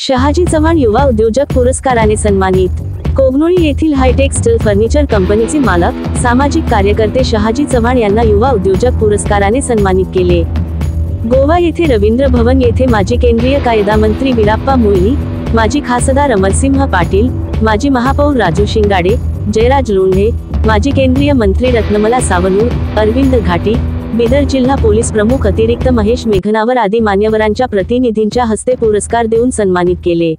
शहाजी चव्हाण युवा उद्योजक पुरस्काराने सन्मानित। कोगनोळी येथील हायटेक स्टील फर्निचर कंपनीचे मालक, सामाजिक कार्यकर्ते शहाजी चव्हाण यांना युवा उद्योजक पुरस्काराने सन्मानित केले। गोवा येथे रवींद्र भवन येथे माजी केंद्रीय कायदा मंत्री वीराप्पा मोईली, माजी खासदार अमरसिंह पाटील, माजी महापौर राजू शिंगाडे, जयराज लोंढे, माजी केंद्रीय मंत्री रत्नमला सावनूर, अरविंद घाटी, बिदर जिल्हा पोलीस प्रमुख अतिरिक्त महेश मेघनावर आदी मान्यवरांच्या प्रतिनिधींच्या हस्ते पुरस्कार देऊन सन्मानित केले।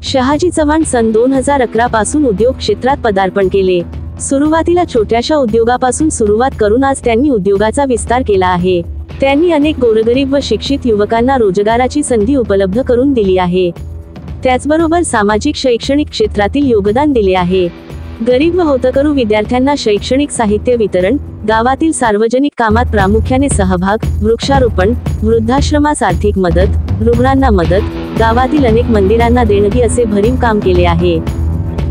शहाजी चव्हाण सन 2011 पासून उद्योग क्षेत्रात पदार्पण केले। सुरुवातीला छोट्याशा उद्योगापासून सुरुवात करून आज त्यांनी उद्योगाचा विस्तार केला आहे। त्यांनी अनेक गोरगरीब व शिक्षित युवकांना रोजगाराची संधी उपलब्ध करून दिली आहे। त्याचबरोबर सामाजिक शैक्षणिक क्षेत्रातील योगदान दिले आहे। गरीब व होतकरू विद्यार्थ्यांना शैक्षणिक साहित्य वितरण, गावातील सार्वजनिक कामात प्रामुख्याने सहभाग, वृक्षारोपण, वृद्धाश्रमास आर्थिक मदत, रुग्णांना मदत, गावातील अनेक मंदिरांना देणगी असे भरीव काम केले आहे।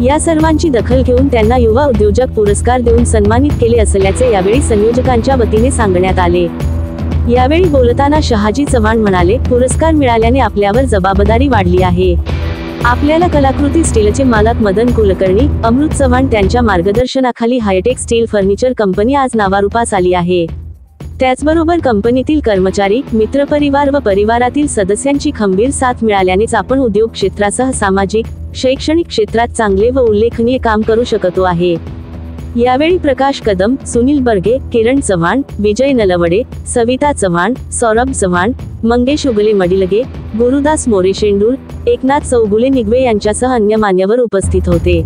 या सर्वांची दखल घेऊन त्यांना युवा उद्योजक पुरस्कार देऊन सन्मानित केले असल्याचे यावेळी संयोजकांच्या वतीने सांगण्यात आले। यावेळी बोलताना शहाजी चव्हाण म्हणाले, पुरस्कार मिळाल्याने आपल्यावर जबाबदारी वाढली आहे। आपल्याला कलाकृती स्टीलचे मालक मदन कुलकर्णी, अमृत चव्हाण त्यांच्या मार्गदर्शनाखाली हायटेक स्टील फर्निचर कंपनी आज नावारूपास आली आहे। त्याचबरोबर कंपनीतील कर्मचारी, मित्रपरिवार व परिवारातील सदस्यांची खंबीर साथ मिळाल्यानेच आपण उद्योग क्षेत्रासह सामाजिक, शैक्षणिक क्षेत्रात चांगले व उल्लेखनीय काम करू शकतो आहे। यावेळी प्रकाश कदम, सुनील बर्गे, किरण चव्हाण, विजय नलवडे, सविता चव्हाण, सौरभ चव्हाण, मंगेश उगले मडिलगे, गुरुदास मोरे शेंडूर, एकनाथ चौगुले निगवे यांच्यासह अन्य मान्यवर उपस्थित होते।